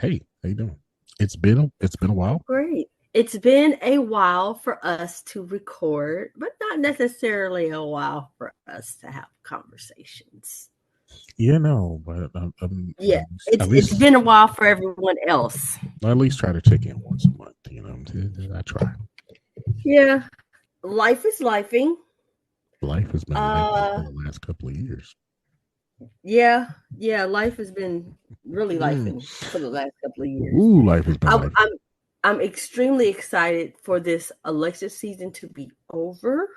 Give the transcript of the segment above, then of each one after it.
Hey, how you doing? It's been a while. Great. It's been a while for us to record, but not necessarily a while for us to have conversations. Yeah, no, but Yeah, at it's least been a while for everyone else. at least try to check in once a month. I try. Yeah, life is lifing. Life has been life for Uh, the last couple of years. yeah, yeah, life has been really Mm. lifing for the last couple of years. Ooh, life has been I'm life. I'm I'm extremely excited for this election season to be over.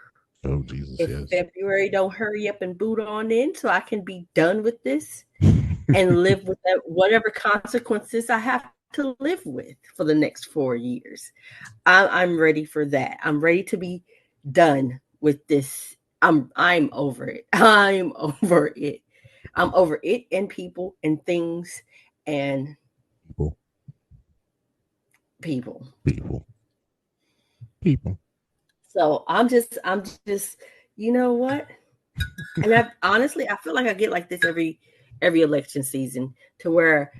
Oh Jesus, If yes. February don't hurry up and boot on in so I can be done with this and live with that, whatever consequences I have to live with for the next 4 years. I'm ready for that. I'm ready to be done with this. I'm over it. I'm over it. I'm over it and people and things and People, people. people, people. So I'm just you know what? And I honestly I feel like I get like this every election season to where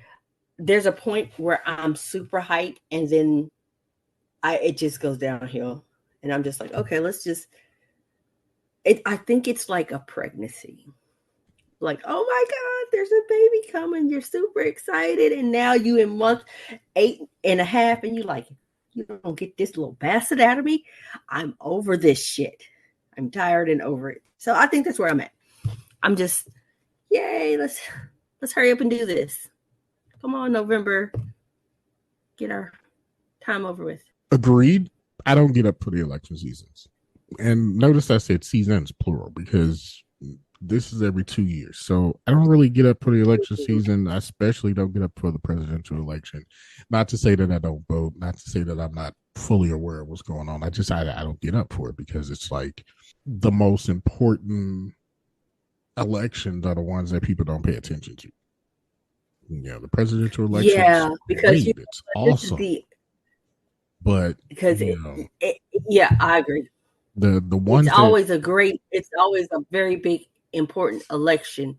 there's a point where I'm super hyped and then it just goes downhill. And I'm just like, okay, let's just I think it's like a pregnancy. Like, oh my God, there's a baby coming. You're super excited. And now you in month 8.5, and you like, you don't get this little bastard out of me. I'm over this shit. I'm tired and over it. So I think that's where I'm at. I'm just, yay, let's hurry up and do this. Come on, November. Get our time over with. Agreed. I don't get up for the election seasons, and notice I said seasons plural because this is every 2 years. So I don't really get up for the election season. I especially don't get up for the presidential election. Not to say that I don't vote, not to say that I'm not fully aware of what's going on. I don't get up for it because it's like the most important elections are the ones that people don't pay attention to. Yeah, the presidential election's Yeah, because great. It's this is awesome. the But because yeah, I agree. the ones that It's always a very big important election.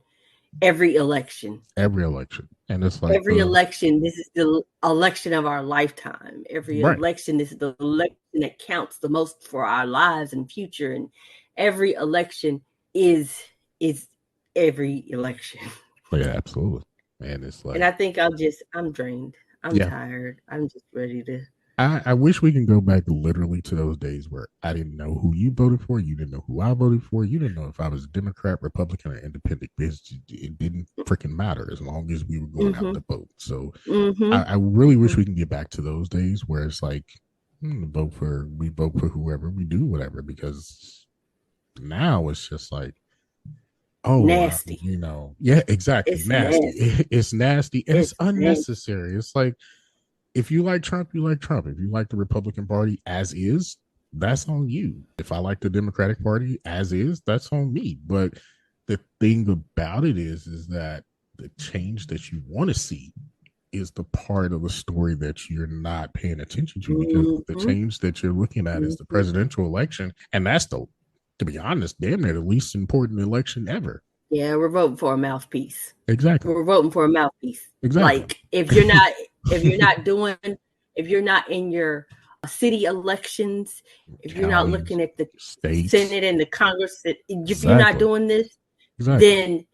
Every election, every election. And it's like every election. This is the election of our lifetime. Every right. election, this is the election that counts the most for our lives and future. And every election is every election. Yeah, absolutely. And it's And like I think I'm drained. I'm yeah, tired. I'm just ready to. I wish we can go back literally to those days where I didn't know who you voted for, you didn't know who I voted for, you didn't know if I was a Democrat, Republican, or Independent. It didn't freaking matter as long as we were going out Mm-hmm. to vote. So Mm-hmm. I really wish we can get back to those days where it's like we vote for whoever, we do whatever, because now it's just like Nasty. yeah, exactly, It's nasty. nasty. It's nasty and it's It's nasty. unnecessary. It's like if you like Trump, you like Trump. If you like the Republican Party as is, that's on you. If I like the Democratic Party as is, that's on me. But the thing about it is that the change that you want to see is the part of the story that you're not paying attention to, because the Mm-hmm. change that you're looking at is the Mm-hmm. presidential election, and that's to be honest, damn near the least important election ever. Yeah, we're voting for a mouthpiece. Exactly. We're voting for a mouthpiece. Exactly. Like if you're not in your city elections, if you're not Counties, looking at the states. Senate and the Congress, if you're not Exactly. doing this, Exactly. then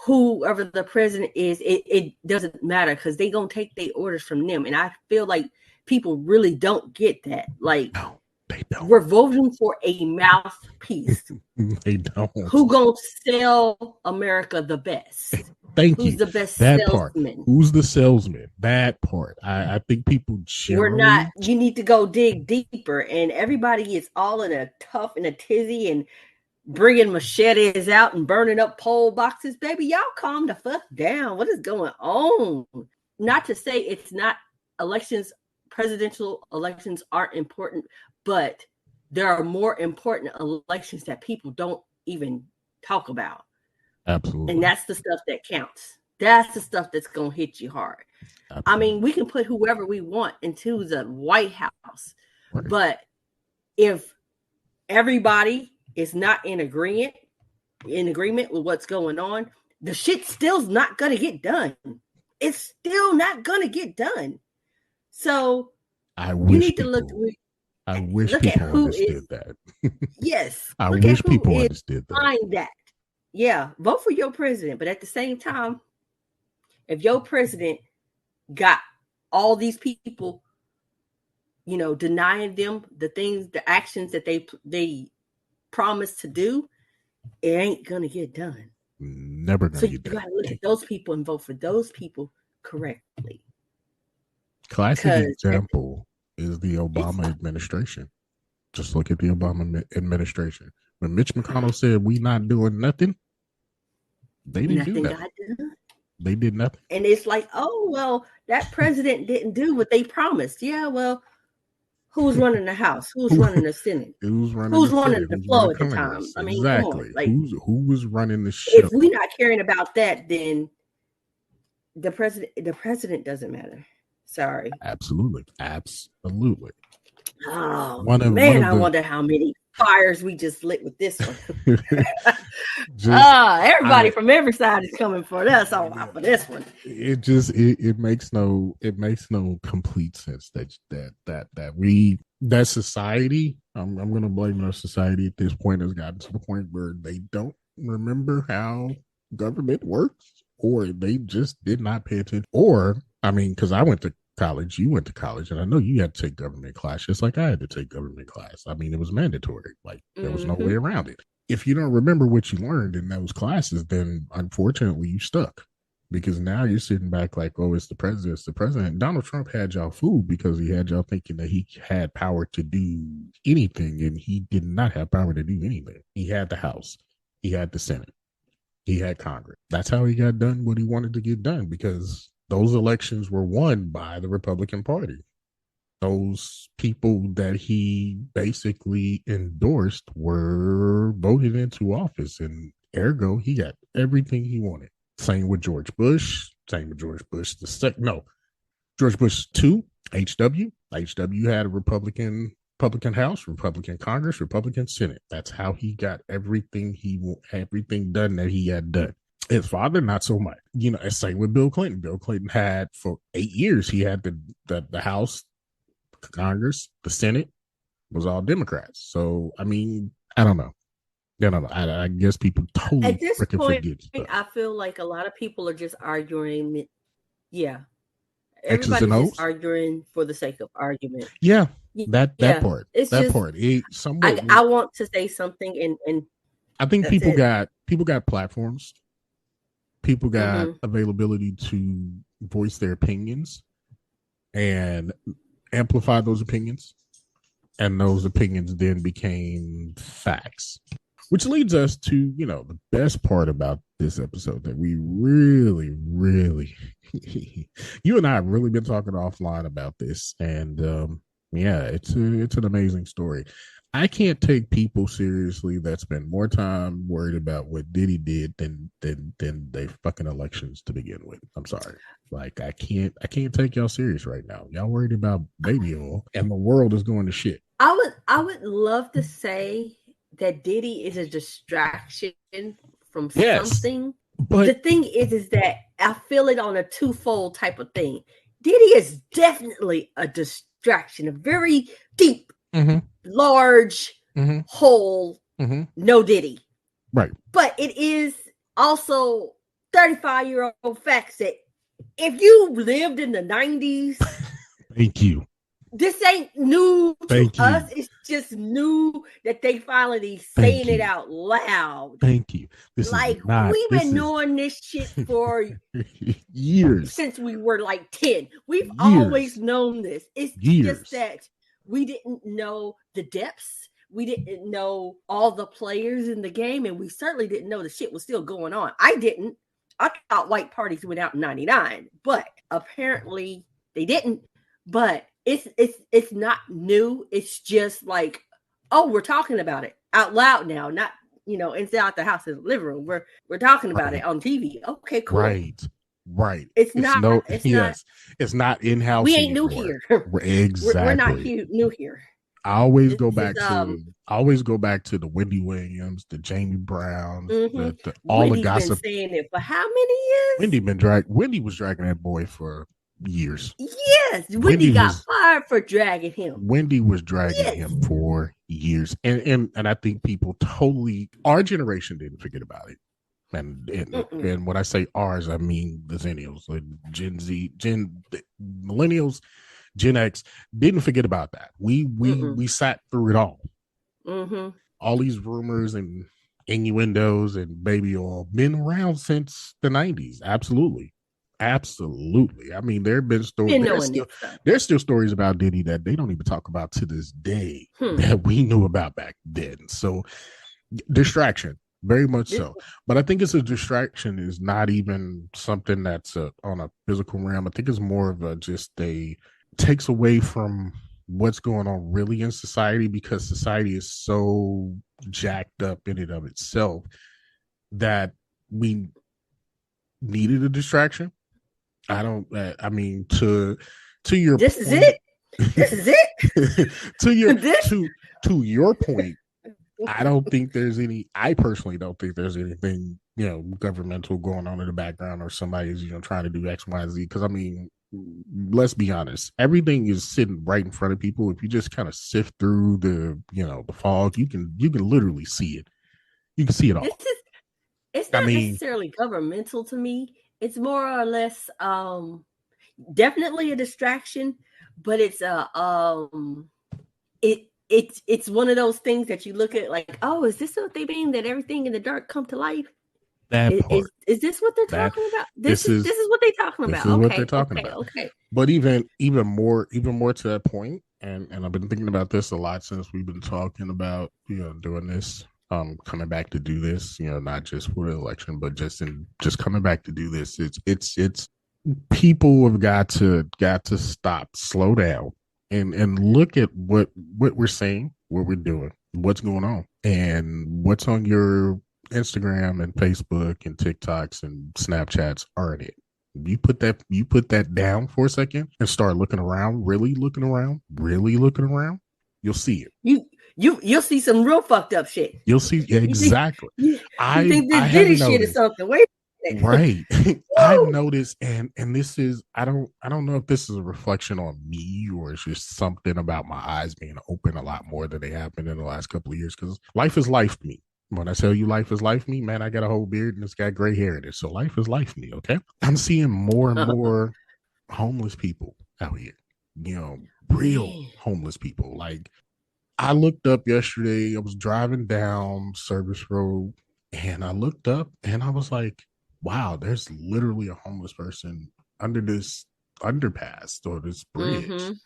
whoever the president is, it doesn't matter because they gonna take their orders from them. And I feel like people really don't get that. Like No, they don't. we're voting for a mouthpiece. They don't. Who gonna sell America the best? Thank Who's you. the best That part. salesman? Who's the salesman? That part. I think people We're not. generally. You need to go dig deeper, and everybody is all in a tough and a tizzy and bringing machetes out and burning up poll boxes. Baby, y'all calm the fuck down. What is going on? Not to say it's not elections. Presidential elections aren't important, but there are more important elections that people don't even talk about. And Absolutely. that's the stuff that counts. That's the stuff that's going to hit you hard. I Absolutely. mean, we can put whoever we want into the White House, Right. but if everybody is not in agreement with what's going on, the shit still's not going to get done. it's still not going to get done. So I you wish need to look people. I wish look at people who understood is, that. yes, I look at wish who people is understood that. behind that. Yeah, vote for your president, but at the same time, if your president got all these people, denying them the things, the actions that they promised to do, it ain't gonna get done. Never So gonna you get done. gotta look at those people and vote for those people correctly. Classic Because example is the it's Obama administration. Just look at the Obama administration. When Mitch McConnell said we not doing nothing, they didn't do nothing nothing. got done. They did nothing. And it's like, oh well, that president didn't do what they promised. Yeah, well, who's running the House? Who's running the Senate? Who's running Who's the running Senate? the Who's flow running at the time? Congress? I mean, come on. Exactly. Like, Who was running the show? if we're not caring about that, then the president doesn't matter. Sorry. Absolutely. Absolutely. Oh One man, of I the wonder how many fires we just lit with this one. just Everybody I from every side is coming for us for this one. it makes no complete sense that society, I'm gonna blame our society at this point, has gotten to the point where they don't remember how government works, or they just did not pay attention. Or I mean, because I went to college, you went to college, and I know you had to take government class just like I had to take government class. I mean, it was mandatory. Like there was no way around it. If you don't remember what you learned in those classes, then unfortunately you stuck, because now you're sitting back like, oh, it's the president, it's the president. Donald Trump had y'all fooled because he had y'all thinking that he had power to do anything, and he did not have power to do anything. He had the House, he had the Senate, he had Congress. That's how he got done what he wanted to get done, because those elections were won by the Republican Party. Those people that he basically endorsed were voted into office, and ergo, he got everything he wanted. Same with George Bush. Same with George Bush the second. No, George Bush 2, HW. HW had a Republican House, Republican Congress, Republican Senate. That's how he got everything done that he had done. His father, not so much. Same with Bill Clinton. Bill Clinton had for 8 years, he had the House, Congress, the Senate was all Democrats. So I mean, I don't know. I guess people totally At this freaking point, forget stuff. I feel like a lot of people are just arguing. Yeah, X's and everybody's just O's. arguing for the sake of argument. Yeah, that Yeah, part. it's That just part. It somewhat. I want to say something, and I think that's it. people got platforms. People got Mm-hmm. availability to voice their opinions and amplify those opinions, and those opinions then became facts. Which leads us to, the best part about this episode that we really, really, you and I have really been talking offline about this, and yeah, it's an amazing story. I can't take people seriously that spend more time worried about what Diddy did than they fucking elections to begin with. I'm sorry. Like I can't take y'all serious right now. Y'all worried about baby oil, and the world is going to shit. I would love to say that Diddy is a distraction from Yes, something. The but thing is that I feel it on a twofold type of thing. Diddy is definitely a distraction, a very deep, large hole. No Diddy. Right. But it is also 35-year-old facts that if you lived in the 90s, Thank you. this ain't new to Thank us. you. It's just new that they finally Thank saying you. it out loud. Thank you. This Like is not. we've been knowing this shit for years. Since we were like 10. We've Years. always known this. It's Years. just that we didn't know the depths. We didn't know all the players in the game, and we certainly didn't know the shit was still going on. I didn't. I thought white parties went out in 99, but apparently they didn't. But it's not new. It's just like, oh, we're talking about it out loud now, not inside the house in the living room. We're talking about it on TV. Okay, cool. Right. It's not. It's not in house. We ain't new here. Exactly. We're not new here. This is I always go back to the Wendy Williams, the Jamie Browns, hmm the all the Wendy's been gossip. saying it for how many years? Wendy was dragging that boy for years. Yes, Wendy Wendy got was fired for dragging him. Wendy was dragging Yes. him for years, and I think people totally our generation didn't forget about it. And when I say ours, I mean the Xennials, like Gen Z, Millennials, Gen X didn't forget about that. We sat through it all. Mm-hmm. All these rumors and innuendos and baby oil been around since the 90s. Absolutely. Absolutely. I mean, there have been stories. Been knowing this stuff. There's still stories about Diddy that they don't even talk about to this day Hmm. that we knew about back then. So distraction, very much so. But I think it's a distraction is not even something that's on a physical realm. I think it's more of a just a takes away from what's going on really in society because society is so jacked up in and of itself that we needed a distraction. I don't. I mean, to your this point, is it. This is it. to your point, I don't think there's any. I personally don't think there's anything governmental going on in the background or somebody's trying to do X, Y, and Z. Because I mean, let's be honest, everything is sitting right in front of people. If you just kind of sift through the fog, you can literally see it. You can see it all. It's not necessarily governmental to me. It's more or less definitely a distraction, but it's it's one of those things that you look at like, oh, is this what they mean that everything in the dark come to life? That part. Is this what they're talking about? This is what they're talking about. This is what they're talking about. Okay. But even more to that point, and I've been thinking about this a lot since we've been talking about doing this, coming back to do this, not just for the election, but just coming back to do this. It's people have got to stop, slow down, and look at what we're saying, what we're doing, what's going on, and what's on your Instagram and Facebook and TikToks and Snapchats aren't it. You put that down for a second and start looking around, really looking around, you'll see it. You'll see some real fucked up shit. You'll see exactly. You think this Diddy shit is something? Wait. Right. I've noticed, and this is I don't know if this is a reflection on me or it's just something about my eyes being open a lot more than they have been in the last couple of years because life is life me. When I tell you life is life me, man, I got a whole beard and it's got gray hair in it. So life is life me, okay? I'm seeing more and more homeless people out here. Real homeless people. Like I looked up yesterday, I was driving down Service Road and I looked up and I was like, wow, there's literally a homeless person under this underpass or this bridge.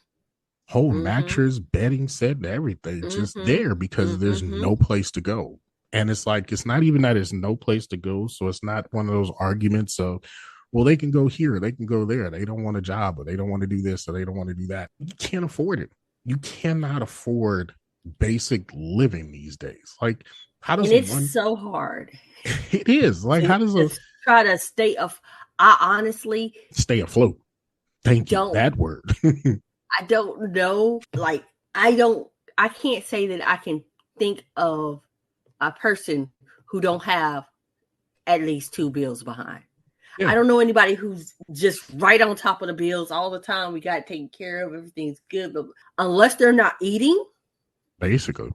Whole mattress, bedding set, and everything just there because there's no place to go. And it's like, it's not even that there's no place to go. So it's not one of those arguments of, well, they can go here, they can go there. They don't want a job or they don't want to do this or they don't want to do that. You can't afford it. You cannot afford basic living these days. Like, how does it's so hard. It is. Like, how does try to stay I honestly stay afloat. Thank you. That word. I don't know. Like, I can't say that I can think of a person who don't have at least 2 bills behind. Yeah. I don't know anybody who's just right on top of the bills all the time. We got it taken care of. Everything's good. But unless they're not eating. Basically.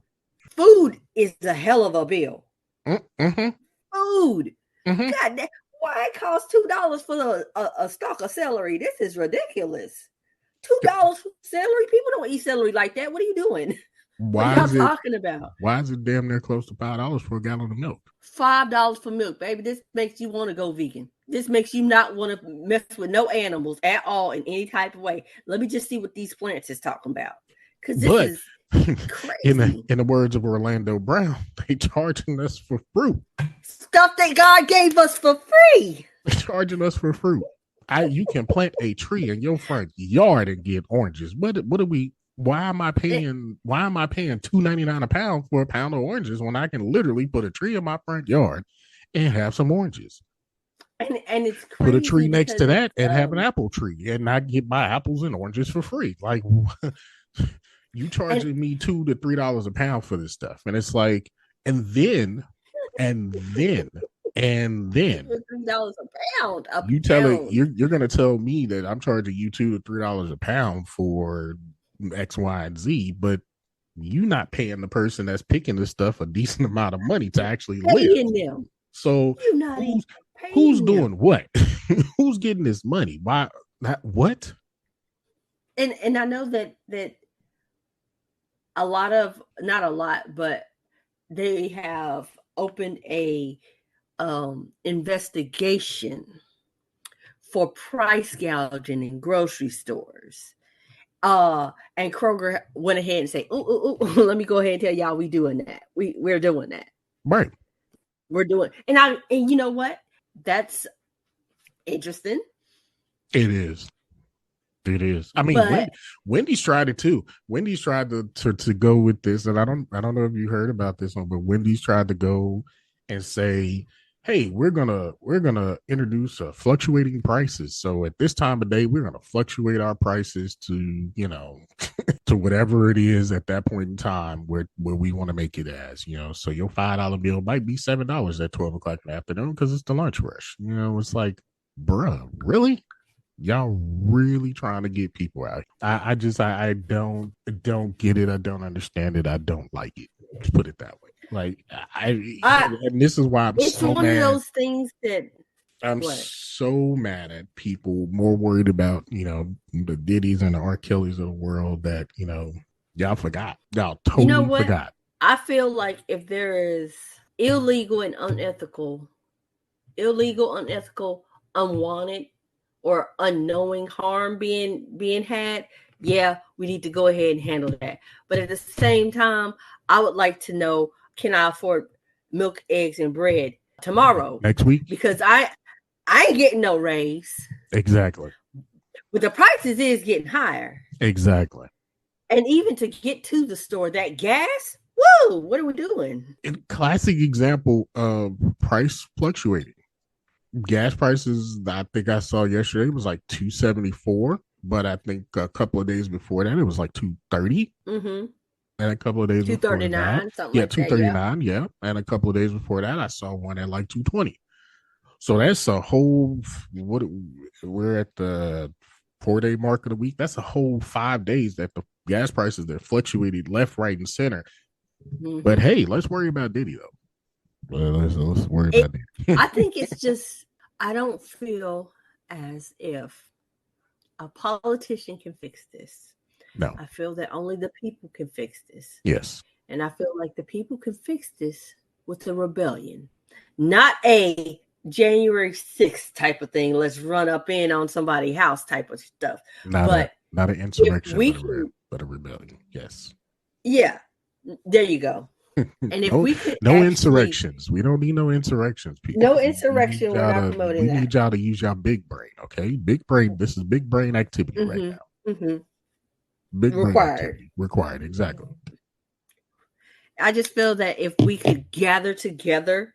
Food is a hell of a bill. Mm-hmm. Food. Mm-hmm. God, why it costs $2 for a stalk of celery? This is ridiculous. $2 for celery? People don't eat celery like that. What are you doing? What are y'all talking about? Why is it damn near close to $5 for a gallon of milk? $5 for milk, baby. This makes you want to go vegan. This makes you not want to mess with no animals at all in any type of way. Let me just see what these plants is talking about. Because this is crazy. In the words of Orlando Brown, they charging us for fruit. Stuff that God gave us for free. They're charging us for fruit. You can plant a tree in your front yard and get oranges. What are we? Why am I paying $2.99 a pound for a pound of oranges when I can literally put a tree in my front yard and have some oranges? And it's crazy. Put a tree next to that and have an apple tree and not get my apples and oranges for free. Like, You And charging me $2 to $3 a pound for this stuff, and it's like, and then, and then, and then $3 a pound, a you tell it pound. you're gonna tell me that I'm charging you $2 to $3 a pound for X, Y, and Z, but you not paying the person that's picking this stuff a decent amount of money to actually live. Paying them. So You're not even who's paying them. doing what? Who's getting this money? Why? Not what? And I know that a lot of, not a lot, but they have opened a investigation for price gouging in grocery stores. And Kroger went ahead and said, ooh, let me go ahead and tell y'all we doing that. We're doing that. Right. We're doing, and you know what? That's interesting. It is. It is. I mean, But Wendy's tried it too. Wendy's tried to go with this, and I don't know if you heard about this one, but Wendy's tried to go and say, "Hey, we're gonna introduce fluctuating prices. So at this time of day, we're gonna fluctuate our prices to to whatever it is at that point in time where we want to make it as So your $5 bill might be $7 at 12 o'clock in the afternoon because it's the lunch rush. It's like, bruh, really? Y'all really trying to get people out. I don't get it. I don't understand it. I don't like it. Let's put it that way. Like and this is why I'm it's so one of mad. those things that I'm what? so mad at people more worried about, the Diddy's and the R. Kelly's of the world that, y'all forgot. Y'all You know totally what? forgot. I feel like if there is illegal and unethical, unwanted, or unknowing harm being had, yeah, we need to go ahead and handle that. But at the same time, I would like to know, can I afford milk, eggs, and bread tomorrow? Next week? Because I ain't getting no raise. Exactly. But the prices is getting higher. Exactly. And even to get to the store, that gas, woo, what are we doing? Classic example of price fluctuating. Gas prices, I think I saw yesterday, was like $2.74, but I think a couple of days before that it was like $2.30. Mm-hmm. And a couple of days before that, 239, something yeah, like that. Yeah. $2.39, yeah. And a couple of days before that, I saw one at like $2.20. So that's a whole, what we're at the 4-day mark of the week. That's a whole 5 days that the gas prices that fluctuated left, right, and center. Mm-hmm. But hey, let's worry about Diddy though. Let's worry about Diddy. I think it's just, I don't feel as if a politician can fix this. No. I feel that only the people can fix this. Yes. And I feel like the people can fix this with a rebellion, not a January 6th type of thing. Let's run up in on somebody's house type of stuff. Not an insurrection, but a rebellion. Yes. Yeah. There you go. And if we could insurrections. We don't need no insurrections, people. No insurrection. We're not promoting that. We need y'all to use y'all big brain, okay? Big brain. This is big brain activity right now. Mm-hmm. Big brain required. Exactly. I just feel that if we could gather together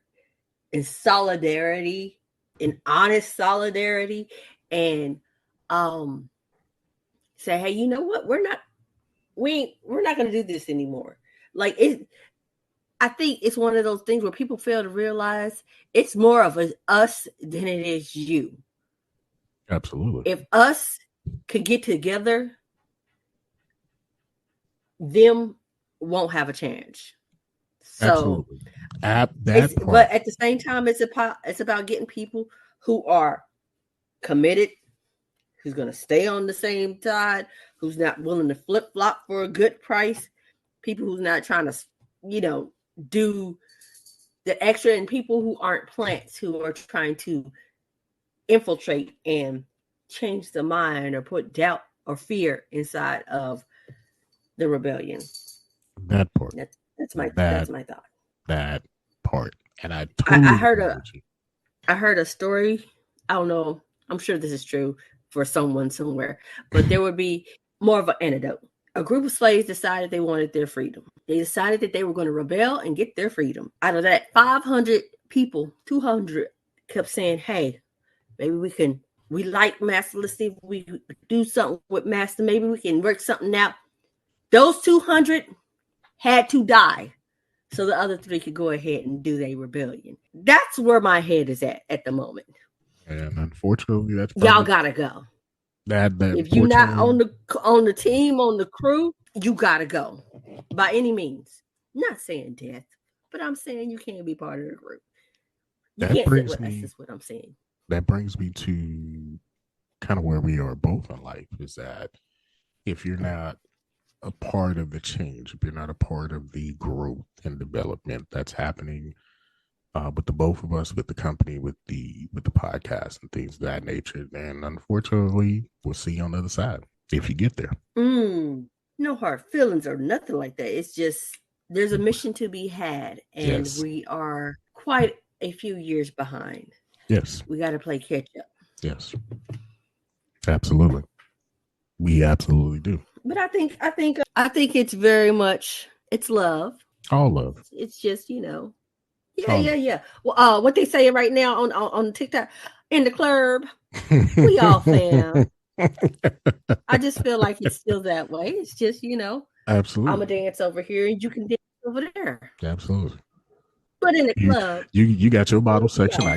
in solidarity, in honest solidarity, and say, hey, you know what? We're not going to do this anymore. Like I think it's one of those things where people fail to realize it's more of us than it is you. Absolutely. If us could get together, them won't have a chance. So Absolutely. But at the same time, it's about getting people who are committed, who's going to stay on the same side, who's not willing to flip flop for a good price, people who's not trying to, do the extra, and people who aren't plants, who are trying to infiltrate and change the mind or put doubt or fear inside of the rebellion. That part. That's my thought. That part. And I totally I heard a story. I don't know. I'm sure this is true for someone somewhere, but there would be more of an antidote. A group of slaves decided they wanted their freedom. They decided that they were going to rebel and get their freedom. Out of that, 500 people, 200 kept saying, hey, maybe we like Master. Let's see if we do something with Master. Maybe we can work something out. Those 200 had to die so the other 3 could go ahead and do their rebellion. That's where my head is at the moment. And unfortunately, that's Y'all probably gotta go. that. If you're not Unfortunately, on the team, on the crew, you gotta go by any means. I'm not saying death, but I'm saying you can't be part of the group. You that can't sit brings with us. me Is what I'm saying. that brings me to kind of where we are both in life. Is that if you're not a part of the change, if you're not a part of the growth and development that's happening with the both of us, with the company, with the podcast and things of that nature, then unfortunately, we'll see you on the other side if you get there. No hard feelings or nothing like that. It's just there's a mission to be had, and Yes. we are quite a few years behind. Yes. We got to play catch up. Yes. Absolutely. We absolutely do. But I think it's very much it's love. All love. It's just yeah, All yeah, yeah. Well, what they saying right now on TikTok in the club, we all fam. I just feel like it's still that way. It's just I'm gonna Absolutely. dance over here and you can dance over there. Absolutely. But in the You club, you got your bottle we section. all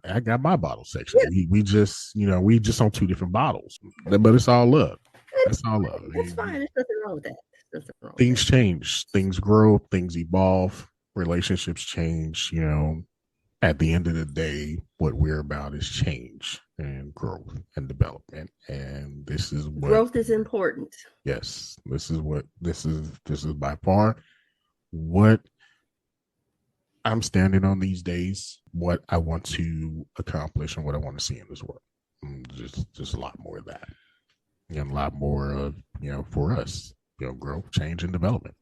I got my bottle section. yeah, We just we just on two different bottles, but it's all love. That's all love. that's fine. There's nothing wrong with that. There's nothing wrong with Things that. change, things grow, things evolve, relationships change. At the end of the day, what we're about is change and growth and development. And this is what Growth is important. yes, this is by far what I'm standing on these days, what I want to accomplish and what I want to see in this world. Just a lot more of that. And a lot more of, for us, growth, change, and development.